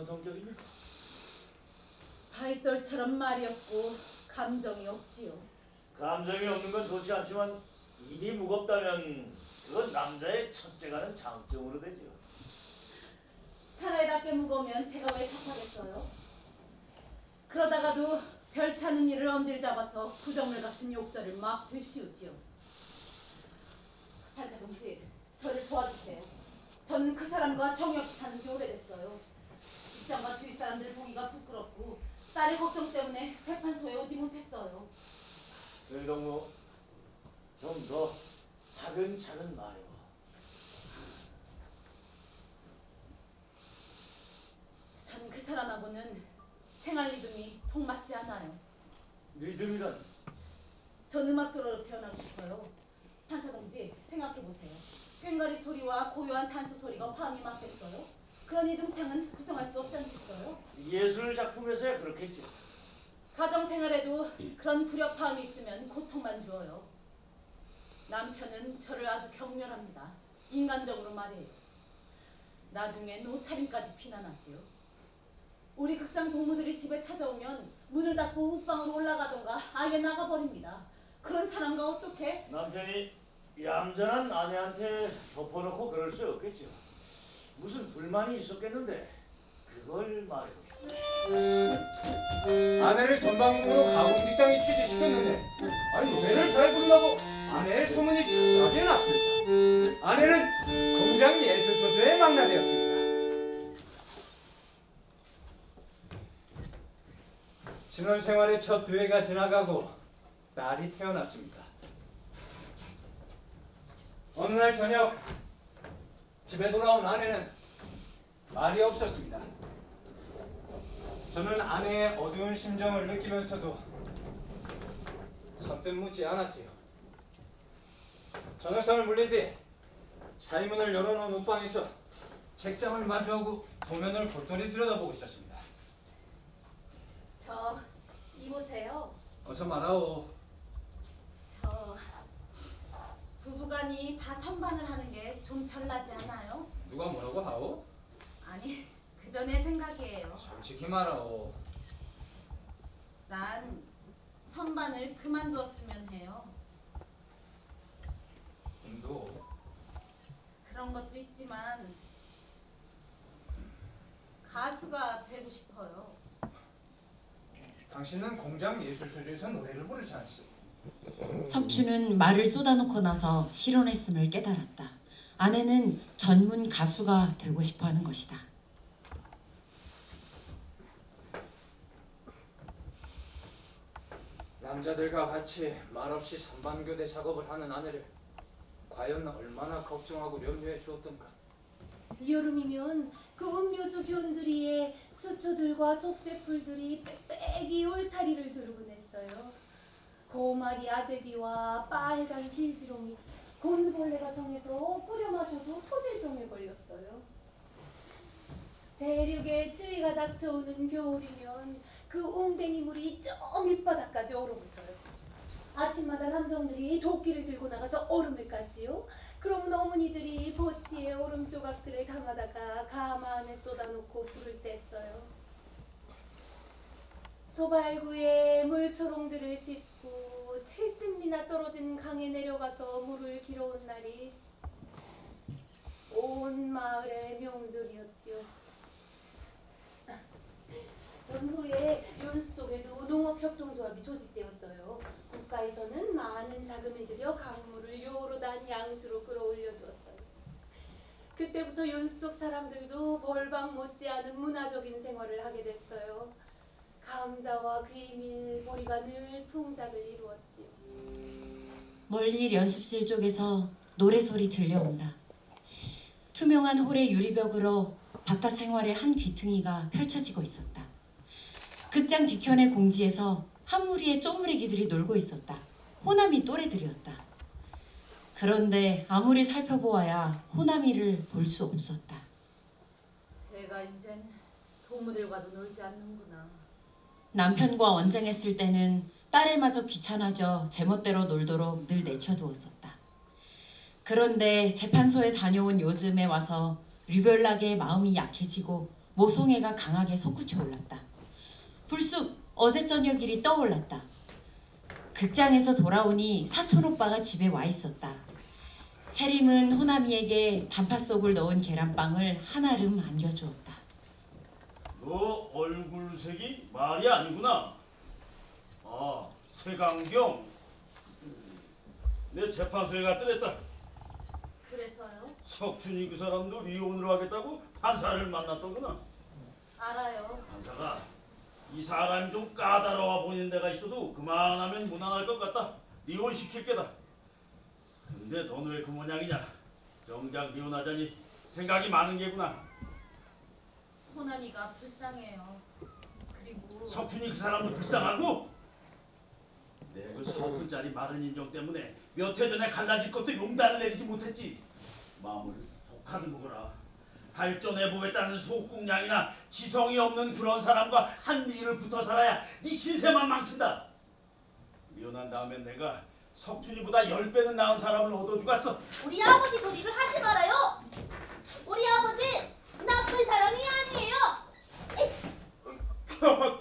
어떤 성격입니까? 바위돌처럼 말이 없고 감정이 없지요. 감정이 없는 건 좋지 않지만 입이 무겁다면 그건 남자의 첫째가는 장점으로 되지요. 사나이답게 무거우면 제가 왜 탓하겠어요? 그러다가도 별치 않은 일을 엄지를 잡아서 구정물 같은 욕설을 막 들씌우지요. 판사동지, 저를 도와주세요. 저는 그 사람과 정이 없이 사는 지 오래됐어요. 직장과 주위 사람들 보기가 부끄럽고 딸의 걱정 때문에 재판소에 오지 못했어요. 서희동무, 좀 더 차근차근 말해요. 전 그 사람하고는 생활 리듬이 통 맞지 않아요. 리듬이란? 전 음악 소로로 표현하고 싶어요. 판사동지, 생각해보세요. 꽹과리 소리와 고요한 탄소 소리가 화음이 맞겠어요? 그런 이중창은 구성할 수 없지 않겠어요? 예술 작품에서야 그렇겠지. 가정생활에도 그런 불협화음이 있으면 고통만 주어요. 남편은 저를 아주 경멸합니다. 인간적으로 말이에요. 나중에 옷차림까지 비난하지요. 우리 극장 동무들이 집에 찾아오면 문을 닫고 옷방으로 올라가던가 아예 나가버립니다. 그런 사람과 어떻게? 남편이 얌전한 아내한테 덮어놓고 그럴 수 없겠죠. 무슨 불만이 있었겠는데 그걸 말해보시오. 아내를 선방으로 가공직장에 취직시켰는데 아니 노래를 잘 부르려고 아내의 소문이 자자하게 났습니다. 아내는 공장 예술소조에 망라되었습니다. 신혼생활의 첫 2해가 지나가고 딸이 태어났습니다. 어느 날 저녁 집에 돌아온 아내는 말이 없었습니다. 저는 아내의 어두운 심정을 느끼면서도 선뜻 묻지 않았지요. 저녁상을 물린 뒤 사이문을 열어놓은 옷방에서 책상을 마주하고 도면을 골똘히 들여다보고 있었습니다. 저 이보세요. 어서 말하오. 저 부부간이 다 선반을 하는 게 좀 별나지 않아요? 누가 뭐라고 하오? 아니, 그저 내 생각이에요. 솔직히 말하오. 난 선반을 그만두었으면 해요. 인도. 그런 것도 있지만 가수가 되고 싶어요. 당신은 공장 예술소조에서 노래를 부르지 않소? 석추는 말을 쏟아놓고 나서 실언했음을 깨달았다. 아내는 전문 가수가 되고 싶어하는 것이다. 남자들과 같이 말없이 선반교대 작업을 하는 아내를 과연 얼마나 걱정하고 염려해 주었던가. 여름이면 그 음료수 변두리에 수초들과 속새풀들이 빽빽이 울타리를 두르곤 했어요. 고마리 아제비와 빨간 실지롱이 곤드벌레가 성에서 끓여 마셔도 토질병에 걸렸어요. 대륙에 추위가 닥쳐오는 겨울이면 그 웅댕이 물이 저 밑바닥까지 얼어붙어요. 아침마다 남성들이 도끼를 들고 나가서 얼음을 깠지요. 그러면 어머니들이 보치에 얼음 조각들을 감아다가 가마 안에 쏟아놓고 불을 뗐어요. 소발구에 물초롱들을 싣고 70리나 떨어진 강에 내려가서 물을 길어온 날이 온 마을의 명절이었지요. 전후에 윤수독에도 농업협동조합이 조직되었어요. 국가에서는 많은 자금을 들여 강물을 요로단 양수로 끌어올려 주었어요. 그때부터 윤수독 사람들도 벌방 못지않은 문화적인 생활을 하게 됐어요. 감자와 귀밀, 보리가 늘 풍작을 이루었지요. 멀리 연습실 쪽에서 노래소리 들려온다. 투명한 홀의 유리벽으로 바깥 생활의 한 귀퉁이가 펼쳐지고 있었다. 극장 뒤편의 공지에서 한 무리의 쪼무레기들이 놀고 있었다. 호남이 또래들이었다. 그런데 아무리 살펴보아야 호남이를 볼 수 없었다. 애가 이젠 동무들과도 놀지 않는구나. 남편과 언쟁했을 때는 딸애마저 귀찮아져 제멋대로 놀도록 늘 내쳐두었었다. 그런데 재판소에 다녀온 요즘에 와서 유별나게 마음이 약해지고 모송해가 강하게 솟구쳐 올랐다. 불쑥 어제 저녁 일이 떠올랐다. 극장에서 돌아오니 사촌 오빠가 집에 와 있었다. 채림은 호남이에게 단팥 속을 넣은 계란빵을 한알음 안겨주었다. 너 얼굴색이 말이 아니구나. 아, 세강경. 내 재판소에 갔더랬다. 그래서요? 석춘이 그 사람도 이혼을 하겠다고 판사를 만났더구나. 알아요. 판사가 이 사람이 좀 까다로워 보이는 데가 있어도 그만하면 무난할 것 같다. 이혼시킬 게다. 근데 너는 왜 그 모양이냐? 정작 이혼하자니 생각이 많은 게구나. 호남이가 불쌍해요. 그리고 석춘이 그 사람도 불쌍하고? 내 그 10억짜리 마른 인정 때문에 몇 해 전에 갈라질 것도 용단을 내리지 못했지. 마음을 독하드먹어라. 발전해보겠다는 속궁냥이나 지성이 없는 그런 사람과 한 일을 붙어 살아야 네 신세만 망친다. 이혼한 다음엔 내가 석춘이보다 10배는 나은 사람을 얻어주겠어. 우리 아버지 소리를 하지 말아요. 우리 아버지 나쁜 사람이 아니에요.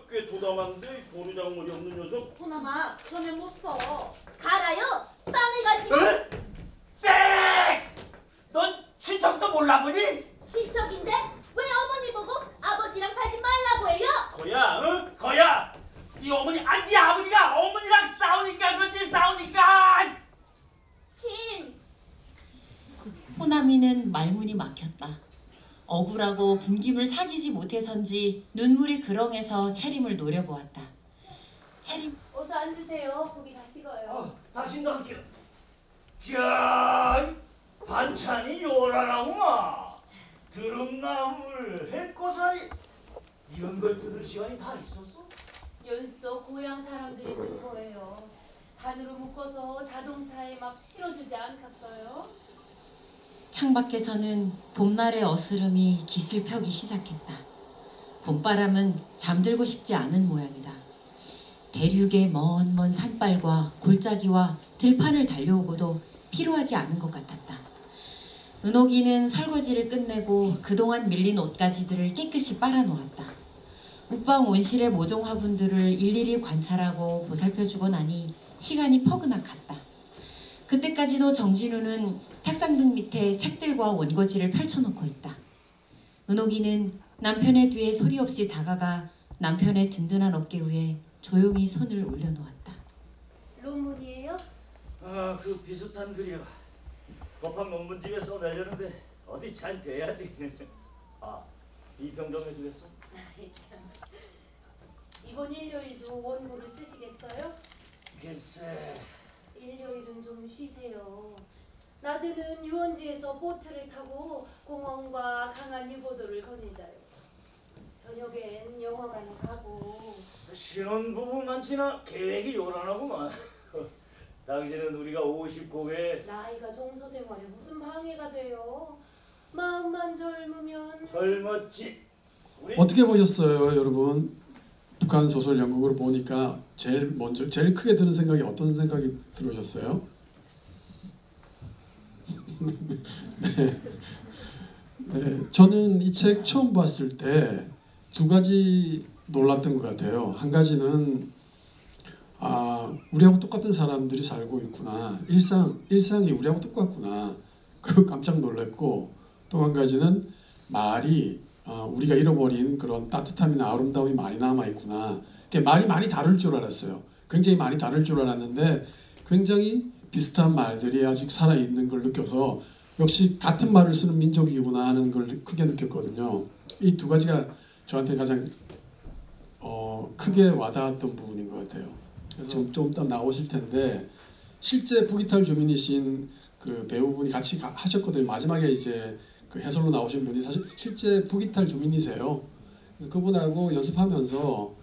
꽤 도담한데 보르장머리 없는 녀석. 호남아, 그러면 못 써. 가라요. 빵을 가지고. 땡! 넌 친척도 몰라보니? 친척인데 왜 어머니 보고 아버지랑 살지 말라고 해요? 거야, 응? 거야. 네 어머니, 아니 네 아버지가 어머니랑 싸우니까 그렇지, 싸우니까. 침. 호남이는 말문이 막혔다. 억울하고 분김을 사귀지 못해선지 눈물이 그렁해서 채림을 노려보았다. 채림, 어서 앉으세요. 고기 다 식어요. 당신도 함께. 자, 반찬이 요란하구만. 드럼나물, 햇고사리 이런 걸 뜯을 시간이 다 있었어? 연수도 고향 사람들이 줄 거예요. 단으로 묶어서 자동차에 막 실어주지 않겠어요? 창밖에서는 봄날의 어스름이 깃을 펴기 시작했다. 봄바람은 잠들고 싶지 않은 모양이다. 대륙의 먼 산발과 골짜기와 들판을 달려오고도 피로하지 않은 것 같았다. 은옥이는 설거지를 끝내고 그동안 밀린 옷가지들을 깨끗이 빨아놓았다. 웃방 온실의 모종 화분들을 일일이 관찰하고 보살펴주고 나니 시간이 퍼그나 갔다. 그때까지도 정진우는 탁상등 밑에 책들과 원고지를 펼쳐놓고 있다. 은옥이는 남편의 뒤에 소리 없이 다가가 남편의 든든한 어깨 위에 조용히 손을 올려놓았다. 논문이에요? 아, 그 비슷한 글이요. 법학 논문집에 써내려는데 어디 잘 돼야지. 아, 비평 좀 해주겠어? 아이 참. 이번 일요일도 원고를 쓰시겠어요? 글쎄. 일요일은 좀 쉬세요. 낮에는 유원지에서 보트를 타고 공원과 강한 유보도를 거닐자요. 저녁엔 영화관에 가고. 신혼부부 많지나 계획이 요란하구만. 당신은 우리가 50곡에 나이가 종소생활에 무슨 방해가 돼요? 마음만 젊으면. 젊었지. 우리 어떻게 보셨어요, 여러분? 북한 소설 연극을 보니까 제일 크게 드는 생각이 어떤 생각이 들으셨어요? 네, 저는 이 책 처음 봤을 때 두 가지 놀랐던 것 같아요. 한 가지는 우리하고 똑같은 사람들이 살고 있구나. 일상이 우리하고 똑같구나. 그 깜짝 놀랐고, 또 한 가지는 말이 우리가 잃어버린 그런 따뜻함이나 아름다움이 많이 남아있구나. 말이 많이 다를 줄 알았어요. 굉장히 많이 다를 줄 알았는데 굉장히 비슷한 말들이 아직 살아있는 걸 느껴서 역시 같은 말을 쓰는 민족이구나 하는 걸 크게 느꼈거든요. 이 두 가지가 저한테 가장 크게 와닿았던 부분인 것 같아요. 그래서 좀 이따 나오실 텐데 실제 북이탈 주민이신 그 배우분이 같이 하셨거든요. 마지막에 이제 그 해설로 나오신 분이 사실 실제 북이탈 주민이세요. 그분하고 연습하면서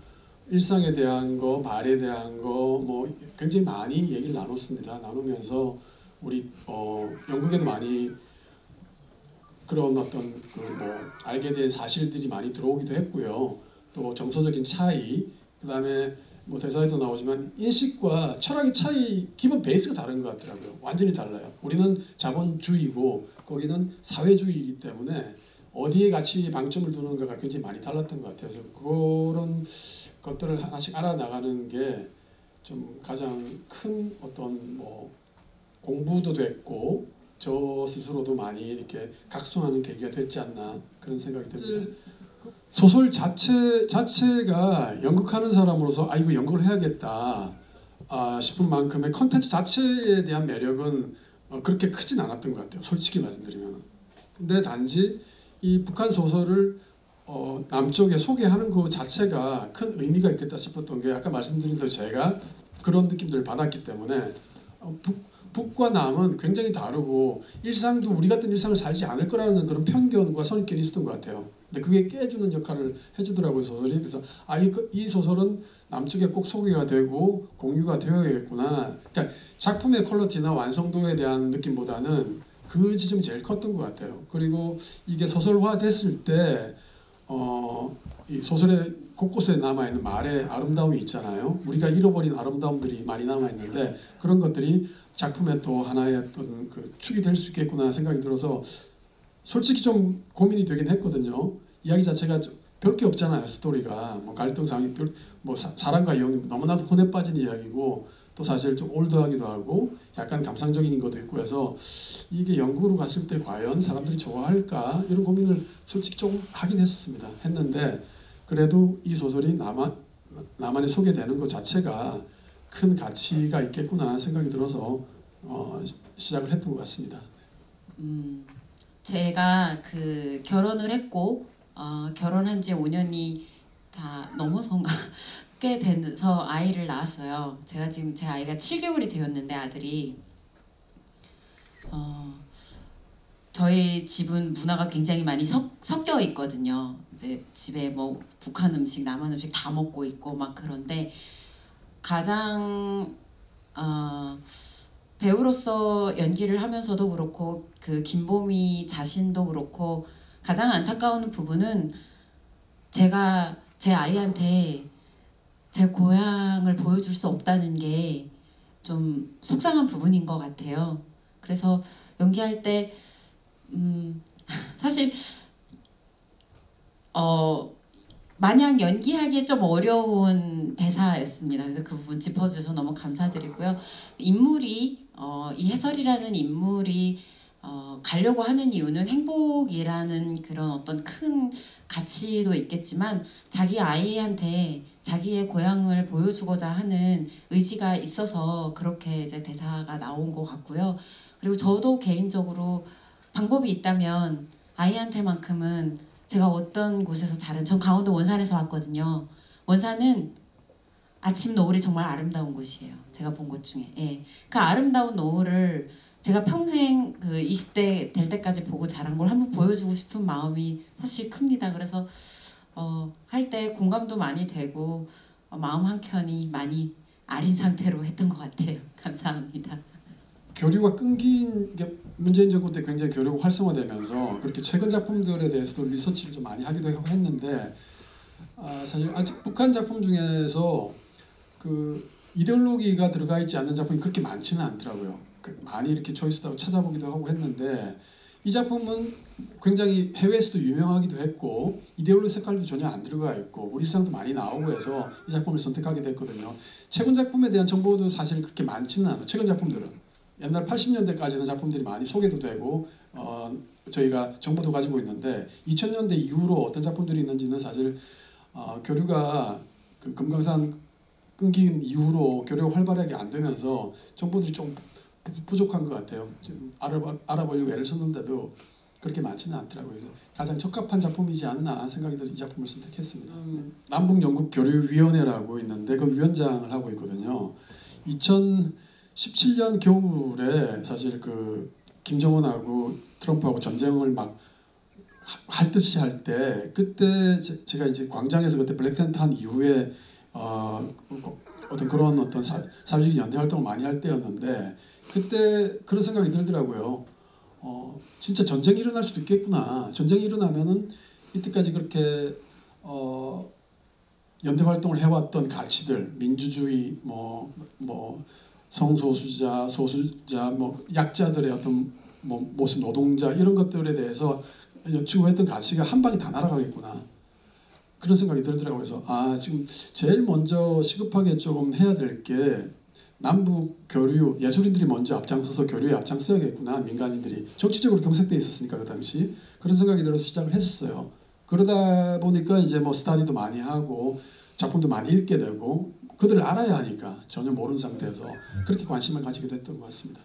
일상에 대한 거, 말에 대한 거 뭐 굉장히 많이 얘기를 나눴습니다. 나누면서 우리 영국에도 많이 그런 어떤 그 뭐 알게 된 사실들이 많이 들어오기도 했고요. 또 정서적인 차이, 그다음에 뭐 대사에도 나오지만 인식과 철학의 차이, 기본 베이스가 다른 것 같더라고요. 완전히 달라요. 우리는 자본주의고 거기는 사회주의이기 때문에 어디에 같이 방점을 두는가가 굉장히 많이 달랐던 것 같아요. 그래서 그런 것들을 하나씩 알아나가는 게 좀 가장 큰 어떤 뭐 공부도 됐고 저 스스로도 많이 이렇게 각성하는 계기가 됐지 않나 그런 생각이 듭니다. 소설 자체가 연극하는 사람으로서 이거 연극을 해야겠다 싶은 만큼의 컨텐츠 자체에 대한 매력은 그렇게 크진 않았던 것 같아요. 솔직히 말씀드리면. 근데 단지 이 북한 소설을 남쪽에 소개하는 것 자체가 큰 의미가 있겠다 싶었던 게 아까 말씀드린 대로 제가 그런 느낌들을 받았기 때문에 북과 남은 굉장히 다르고 일상도 우리 같은 일상을 살지 않을 거라는 그런 편견과 선입견이 있었던 것 같아요. 근데 그게 깨주는 역할을 해주더라고요, 소설이. 그래서 이 소설은 남쪽에 꼭 소개가 되고 공유가 되어야겠구나. 그러니까 작품의 퀄리티나 완성도에 대한 느낌보다는 그 지점이 제일 컸던 것 같아요. 그리고 이게 소설화 됐을 때 이 소설의 곳곳에 남아있는 말의 아름다움이 있잖아요. 우리가 잃어버린 아름다움들이 많이 남아있는데 그런 것들이 작품의 또 하나의 어떤 그 축이 될 수 있겠구나 생각이 들어서 솔직히 좀 고민이 되긴 했거든요. 이야기 자체가 별 게 없잖아요. 스토리가 뭐 갈등 상황이 뭐 사랑과 영이 너무나도 혼에 빠진 이야기고 또 사실 좀 올드하기도 하고 약간 감상적인 것도 있고 해서 이게 연극으로 갔을 때 과연 사람들이 좋아할까 이런 고민을 솔직히 좀 하긴 했었습니다. 했는데 그래도 이 소설이 남한에 소개되는 것 자체가 큰 가치가 있겠구나 생각이 들어서 시작을 했던 것 같습니다. 제가 그 결혼을 했고 결혼한 지 5년이 다 넘어선가 꽤 돼서 아이를 낳았어요. 제가 지금 제 아이가 7개월이 되었는데 아들이 저희 집은 문화가 굉장히 많이 섞여 있거든요. 이제 집에 뭐 북한 음식, 남한 음식 다 먹고 있고 막 그런데 가장 배우로서 연기를 하면서도 그렇고 그 김보미 자신도 그렇고 가장 안타까운 부분은 제가 제 아이한테 제 고향을 보여줄 수 없다는 게 좀 속상한 부분인 것 같아요. 그래서 연기할 때 사실 마냥 연기하기에 좀 어려운 대사였습니다. 그래서 그 부분 짚어주셔서 너무 감사드리고요. 인물이 이 해설이라는 인물이 가려고 하는 이유는 행복이라는 그런 어떤 큰 가치도 있겠지만 자기 아이한테 자기의 고향을 보여주고자 하는 의지가 있어서 그렇게 이제 대사가 나온 것 같고요. 그리고 저도 개인적으로 방법이 있다면 아이한테만큼은 제가 어떤 곳에서 전 강원도 원산에서 왔거든요. 원산은 아침 노을이 정말 아름다운 곳이에요. 제가 본 곳 중에. 예. 그 아름다운 노을을 제가 평생 그 20대 될 때까지 보고 자란 걸 한번 보여주고 싶은 마음이 사실 큽니다. 그래서 할 때 공감도 많이 되고 마음 한켠이 많이 아린 상태로 했던 것 같아요. 감사합니다. 교류가 끊긴 게 문재인 정부 때 굉장히 교류가 활성화되면서 그렇게 최근 작품들에 대해서도 리서치를 좀 많이 하기도 했는데 사실 아직 북한 작품 중에서 그 이데올로기가 들어가 있지 않는 작품이 그렇게 많지는 않더라고요. 많이 이렇게 초이스하고 찾아보기도 하고 했는데 이 작품은 굉장히 해외에서도 유명하기도 했고 이데올로기 색깔도 전혀 안 들어가 있고 우리 일상도 많이 나오고 해서 이 작품을 선택하게 됐거든요. 최근 작품에 대한 정보도 사실 그렇게 많지는 않아요. 최근 작품들은 옛날 80년대까지는 작품들이 많이 소개도 되고 저희가 정보도 가지고 있는데 2000년대 이후로 어떤 작품들이 있는지는 사실 교류가 그 금강산 끊긴 이후로 교류가 활발하게 안 되면서 정보들이 좀 부족한 것 같아요. 좀 알아보려고 애를 썼는데도 그렇게 많지는 않더라고요. 그래서 가장 적합한 작품이지 않나 생각이 들어서 이 작품을 선택했습니다. 남북연극교류위원회라고 있는데 그 위원장을 하고 있거든요. 2017년 겨울에 사실 그 김정은하고 트럼프하고 전쟁을 막 할 듯이 할 때 그때 제가 이제 광장에서 그때 블랙팬터 한 이후에 어떤 그런 어떤 사회적인 연대 활동을 많이 할 때였는데 그때 그런 생각이 들더라고요. 진짜 전쟁이 일어날 수도 있겠구나. 전쟁이 일어나면은 이때까지 그렇게 연대 활동을 해왔던 가치들, 민주주의, 뭐 성소수자, 소수자, 뭐 약자들의 어떤 뭐 모습, 노동자 이런 것들에 대해서 추구했던 가치가 한 방에 다 날아가겠구나 그런 생각이 들더라고요. 그래서 지금 제일 먼저 시급하게 조금 해야 될 게 남북 교류, 예술인들이 먼저 앞장서서 교류에 앞장서야겠구나. 민간인들이 정치적으로 경색돼 있었으니까 그 당시 그런 생각이 들어서 시작을 했었어요. 그러다 보니까 이제 뭐 스터디도 많이 하고 작품도 많이 읽게 되고 그들을 알아야 하니까 전혀 모르는 상태에서 그렇게 관심을 가지게 됐던 것 같습니다.